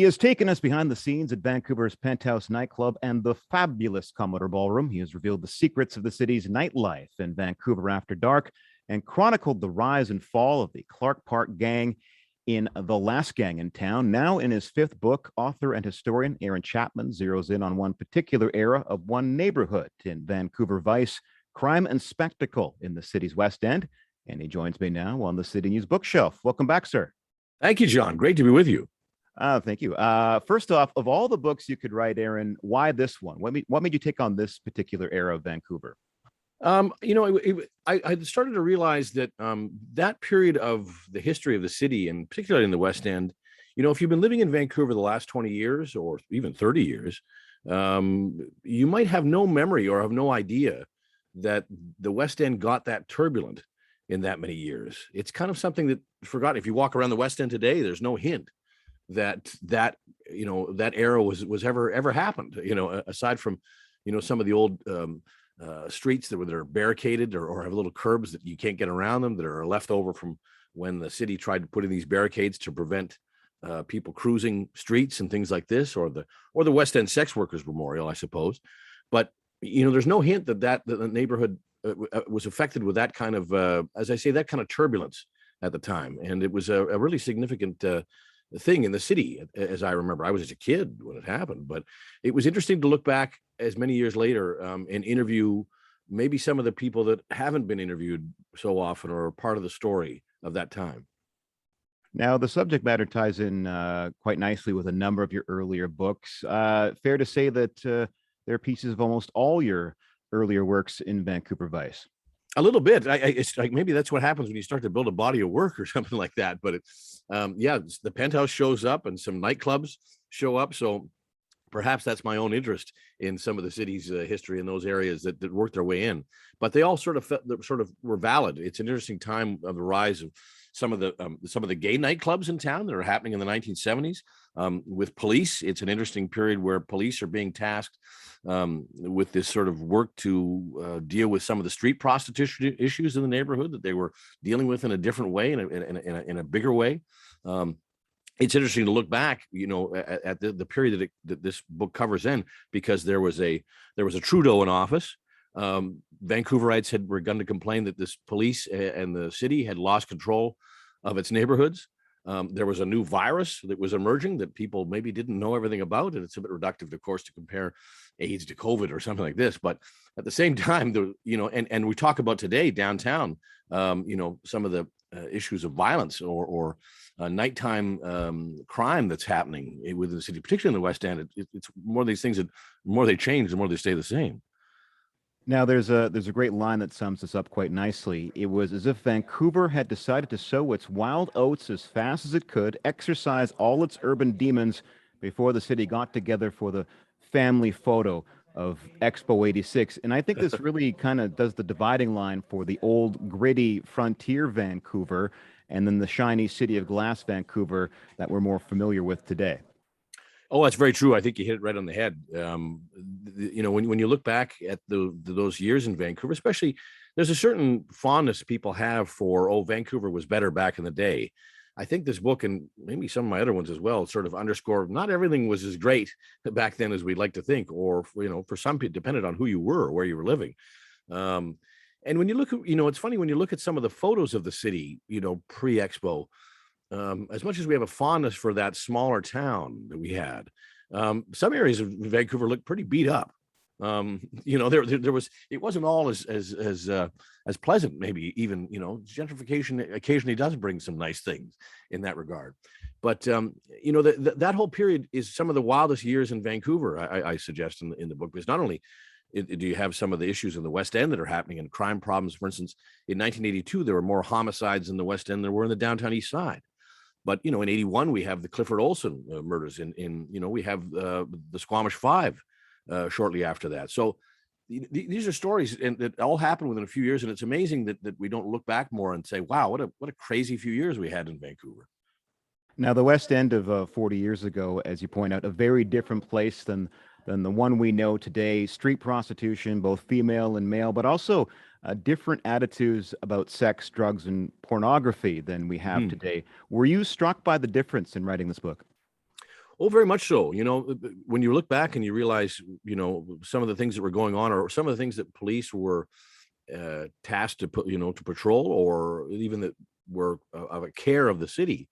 He has taken us behind the scenes at Vancouver's Penthouse nightclub and the fabulous Commodore Ballroom. He has revealed the secrets of the city's nightlife in Vancouver after dark and chronicled the rise and fall of the Clark Park gang in The Last Gang in Town. Now in his fifth book, author and historian Aaron Chapman zeroes in on one particular era of one neighborhood in Vancouver Vice, crime and spectacle in the city's West End. And he joins me now on the City News bookshelf. Welcome back, sir. Thank you, John. Great to be with you. Thank you. First off, of all the books you could write, Aaron, why this one? What made you take on this particular era of Vancouver? I started to realize that that period of the history of the city, and particularly in the West End, if you've been living in Vancouver the last 20 years or even 30 years, you might have no memory or have no idea that the West End got that turbulent in that many years. It's kind of something that forgotten. If you walk around the West End today, there's no hint that era was ever happened, aside from some of the old streets that are barricaded or have little curbs that you can't get around them, that are left over from when the city tried to put in these barricades to prevent people cruising streets and things like this, or the West End Sex Workers Memorial, I suppose. But there's no hint that the neighborhood was affected with that kind of as I say, that kind of turbulence at the time. And it was a really significant thing in the city, as I remember. I was just a kid when it happened, but it was interesting to look back as many years later and interview maybe some of the people that haven't been interviewed so often or are part of the story of that time. Now, the subject matter ties in quite nicely with a number of your earlier books. Fair to say that there are pieces of almost all your earlier works in Vancouver Vice. A little bit. It's like maybe that's what happens when you start to build a body of work or something like that. But the Penthouse shows up and some nightclubs show up. So perhaps that's my own interest in some of the city's history in those areas that worked their way in. But they all sort of were valid. It's an interesting time of the rise of some of the gay nightclubs in town that are happening in the 1970s. With police, it's an interesting period where police are being tasked with this sort of work to deal with some of the street prostitution issues in the neighborhood that they were dealing with in a different way, in a bigger way. It's interesting to look back, at the period that this book covers in, because there was a Trudeau in office. Vancouverites had begun to complain that this police and the city had lost control of its neighborhoods. There was a new virus that was emerging that people maybe didn't know everything about. And it's a bit reductive, of course, to compare AIDS to COVID or something like this. But at the same time, and we talk about today downtown, some of the issues of violence or nighttime crime that's happening within the city, particularly in the West End. It's more of these things that the more they change, the more they stay the same. Now, there's a great line that sums this up quite nicely. It was as if Vancouver had decided to sow its wild oats as fast as it could, exercise all its urban demons before the city got together for the family photo of Expo 86. And I think this really kind of does the dividing line for the old gritty frontier Vancouver and then the shiny city of glass Vancouver that we're more familiar with today. Oh, that's very true. I think you hit it right on the head. When you look back at those years in Vancouver, especially, there's a certain fondness people have for, Vancouver was better back in the day. I think this book, and maybe some of my other ones as well, sort of underscore not everything was as great back then as we'd like to think, or for some people, depended on who you were or where you were living. And when you look at, it's funny when you look at some of the photos of the city, pre-Expo. As much as we have a fondness for that smaller town that we had, some areas of Vancouver looked pretty beat up. There was, it wasn't all as pleasant, maybe even, gentrification occasionally does bring some nice things in that regard. But, that whole period is some of the wildest years in Vancouver, I suggest in the book, because not only do you have some of the issues in the West End that are happening and crime problems. For instance, in 1982, there were more homicides in the West End than there were in the downtown East Side. But, in 81, we have the Clifford Olson murders. We have the Squamish Five shortly after that. So these are stories that all happened within a few years. And it's amazing that we don't look back more and say, wow, what a crazy few years we had in Vancouver. Now, the West End of 40 years ago, as you point out, a very different place than the one we know today. Street prostitution, both female and male, but also different attitudes about sex, drugs, and pornography than we have today. Were you struck by the difference in writing this book? Oh, very much so. When you look back and you realize, some of the things that were going on, or some of the things that police were tasked to put, to patrol, or even that were of a care of the city.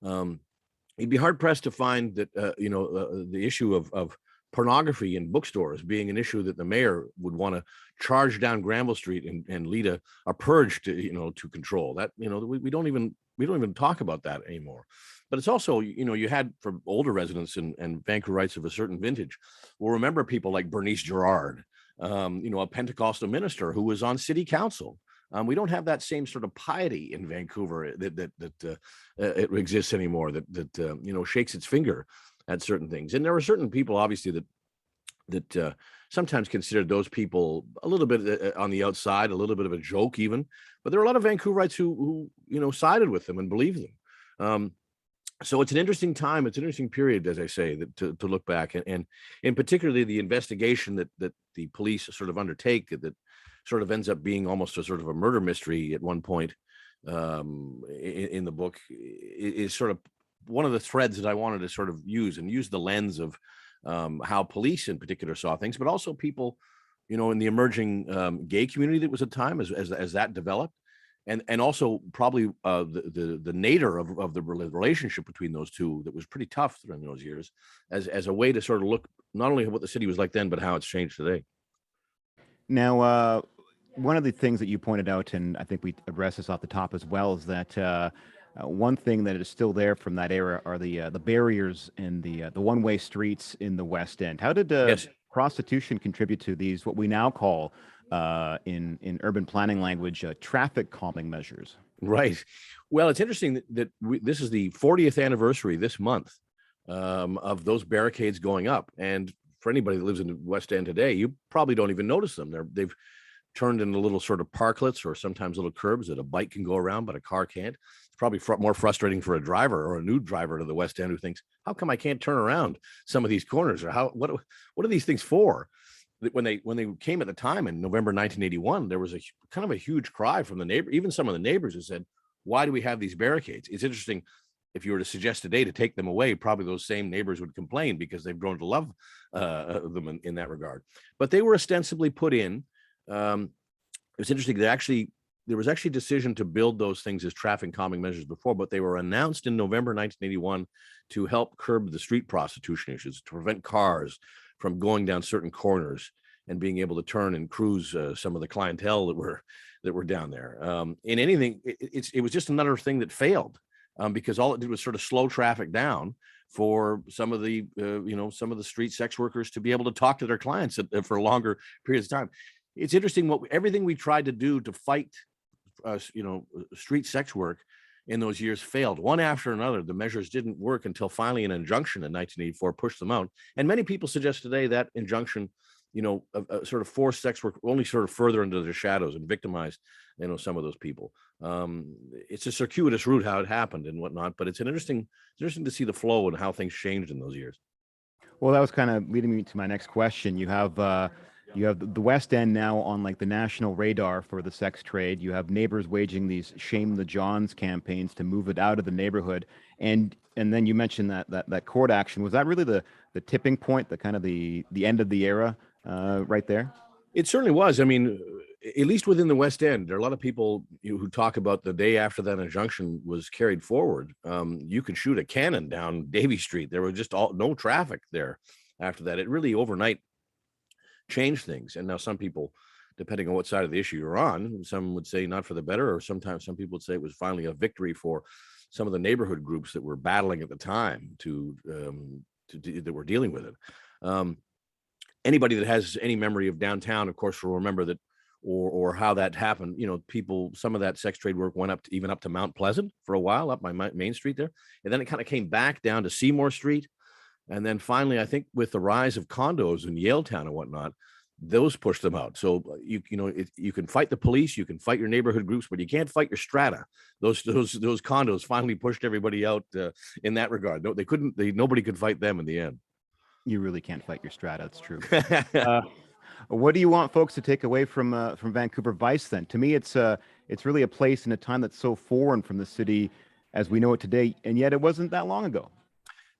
You'd be hard pressed to find that, the issue of pornography in bookstores being an issue that the mayor would want to charge down Granville Street and lead a purge to control that. We don't even talk about that anymore. But it's also, you had, for older residents and Vancouverites of a certain vintage will remember people like Bernice Gerard, a Pentecostal minister who was on city council. We don't have that same sort of piety in Vancouver that it exists anymore, that shakes its finger at certain things. And there were certain people, obviously, that sometimes considered those people a little bit on the outside, a little bit of a joke even. But there are a lot of Vancouverites who sided with them and believed them. So it's an interesting time. It's an interesting period, as I say, to look back, and in particularly the investigation that the police sort of undertake, that sort of ends up being almost a sort of a murder mystery at one point in the book, is sort of one of the threads that I wanted to sort of use the lens of how police in particular saw things, but also people, in the emerging gay community that was at time as that developed. And also probably the nadir of the relationship between those two that was pretty tough during those years, as a way to sort of look not only at what the city was like then, but how it's changed today. Now, one of the things that you pointed out, and I think we addressed this off the top as well, is that one thing that is still there from that era are the barriers in the one-way streets in the West End. How did Yes. prostitution contribute to these, what we now call in urban planning language, traffic calming measures? Right. Well, it's interesting that this is the 40th anniversary this month of those barricades going up. And for anybody that lives in the West End today, you probably don't even notice them. They've turned into little sort of parklets, or sometimes little curbs that a bike can go around, but a car can't. It's probably more frustrating for a driver or a new driver to the West End who thinks, how come I can't turn around some of these corners? Or what are these things for? When they came at the time in November 1981, there was a kind of a huge cry from the neighbor, even some of the neighbors, who said, why do we have these barricades? It's interesting. If you were to suggest today to take them away, probably those same neighbors would complain, because they've grown to love them in that regard. But they were ostensibly put in. It was interesting that there was actually a decision to build those things as traffic calming measures before, but they were announced in November 1981 to help curb the street prostitution issues, to prevent cars from going down certain corners and being able to turn and cruise some of the clientele that were down there. In anything, it was just another thing that failed, because all it did was sort of slow traffic down for some of the some of the street sex workers to be able to talk to their clients for longer periods of time. It's interesting everything we tried to do to fight street sex work in those years failed, one after another. The measures didn't work until finally an injunction in 1984 pushed them out. And many people suggest today that injunction, sort of forced sex work only sort of further into the shadows and victimized, some of those people. It's a circuitous route how it happened and whatnot, but it's interesting to see the flow and how things changed in those years. Well, that was kind of leading me to my next question. You have the West End now on like the national radar for the sex trade. You have neighbors waging these "Shame the Johns" campaigns to move it out of the neighborhood, and then you mentioned that court action. Was that really the tipping point, the kind of the end of the era, right there? It certainly was. I mean, at least within the West End, there are a lot of people who talk about the day after that injunction was carried forward. You could shoot a cannon down Davie Street. There was just no traffic there after that. It really overnight changed things. And now some people, depending on what side of the issue you're on, some would say not for the better, or sometimes some people would say it was finally a victory for some of the neighborhood groups that were battling at the time that were dealing with it. Anybody that has any memory of downtown, of course, will remember that, or how that happened. Some of that sex trade work went even up to Mount Pleasant for a while, up my Main Street there, and then it kind of came back down to Seymour Street, and then finally, I think with the rise of condos in Yaletown and whatnot, those pushed them out. So you can fight the police, you can fight your neighborhood groups, but you can't fight your strata. Those condos finally pushed everybody out in that regard. No, they couldn't. Nobody could fight them in the end. You really can't fight your strata. It's true. What do you want folks to take away from Vancouver Vice then? To me, it's really a place in a time that's so foreign from the city as we know it today, and yet it wasn't that long ago.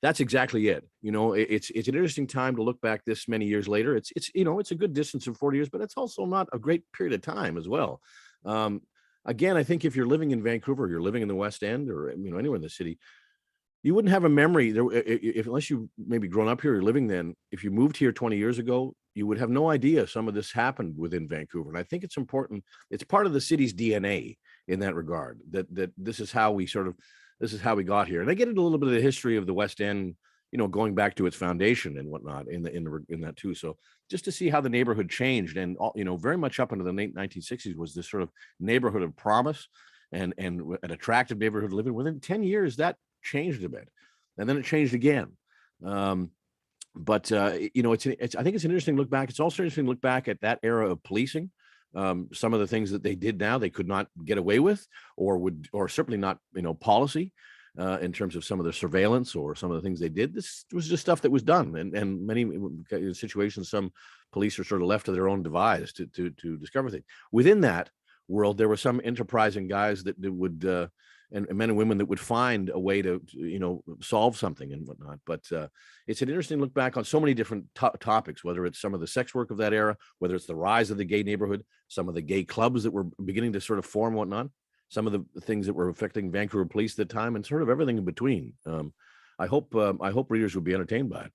That's exactly it. It's an interesting time to look back this many years later. It's a good distance of 40 years, but it's also not a great period of time as well. Um, Again, I think if you're living in Vancouver, you're living in the West End, or anywhere in the city, you wouldn't have a memory there if unless you maybe grown up here or living then. If you moved here 20 years ago, you would have no idea some of this happened within Vancouver. And I think it's important. It's part of the city's DNA in that regard. That this is how we got here. And I get into a little bit of the history of the West End, going back to its foundation and whatnot in that too. So just to see how the neighborhood changed, and very much up into the late 1960s was this sort of neighborhood of promise and an attractive neighborhood living. Within 10 years, that changed a bit, and then it changed again. But I think it's an interesting look back. It's also interesting to look back at that era of policing. Some of the things that they did now they could not get away with, or certainly not policy in terms of some of the surveillance or some of the things they did. This was just stuff that was done, and many situations some police are sort of left to their own device to discover things. Within that world, there were some enterprising guys that would and men and women that would find a way to solve something and whatnot. But it's an interesting look back on so many different topics, whether it's some of the sex work of that era, whether it's the rise of the gay neighborhood, some of the gay clubs that were beginning to sort of form, whatnot, some of the things that were affecting Vancouver police at the time, and sort of everything in between. I hope readers will be entertained by it.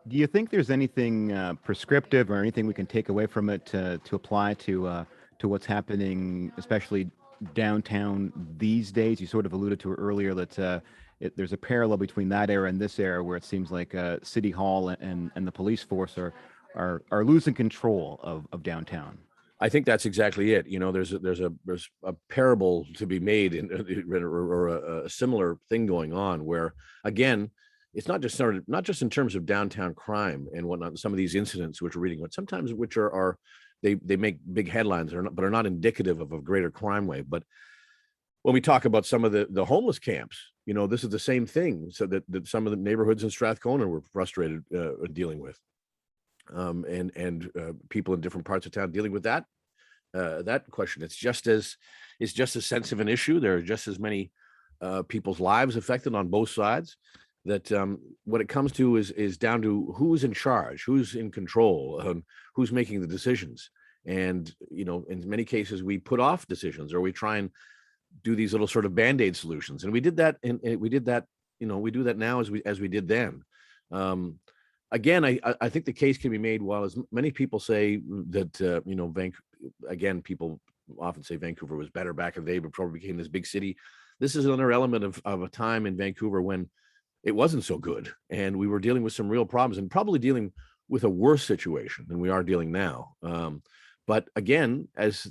Do you think there's anything prescriptive or anything we can take away from it to apply to what's happening, especially downtown these days? You sort of alluded to it earlier that there's a parallel between that era and this era, where it seems like City Hall and the police force are losing control of downtown. I think that's exactly it. There's a parable to be made or a similar thing going on where, again, it's not just in terms of downtown crime and whatnot. Some of these incidents which we're reading about, sometimes which are they make big headlines but are not indicative of a greater crime wave. But when we talk about some of the homeless camps, this is the same thing. So that some of the neighborhoods in Strathcona were frustrated dealing with. And people in different parts of town dealing with that question. It's just as sensitive an issue. There are just as many people's lives affected on both sides. That what it comes to is down to who's in charge, who's in control, who's making the decisions. And in many cases we put off decisions, or we try and do these little sort of band-aid solutions. And we did that, and we do that now as we did then. Again, I think the case can be made, while as many people say that, again, people often say Vancouver was better back in the day before it became this big city. This is another element of a time in Vancouver when it wasn't so good, and we were dealing with some real problems, and probably dealing with a worse situation than we are dealing now. But again, as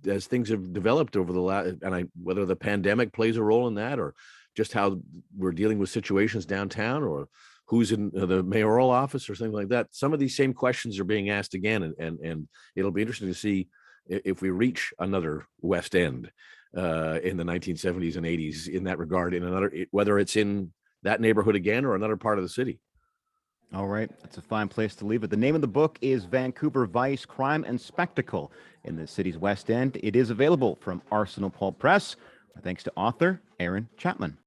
things have developed over the last, and whether the pandemic plays a role in that, or just how we're dealing with situations downtown, or who's in the mayoral office or something like that, some of these same questions are being asked again, and it'll be interesting to see if we reach another West End in the 1970s and 80s in that regard, whether it's in that neighborhood again or another part of the city. All right, that's a fine place to leave it. The name of the book is Vancouver Vice: Crime and Spectacle in the City's West End. It is available from Arsenal Pulp Press. Thanks to author Aaron Chapman.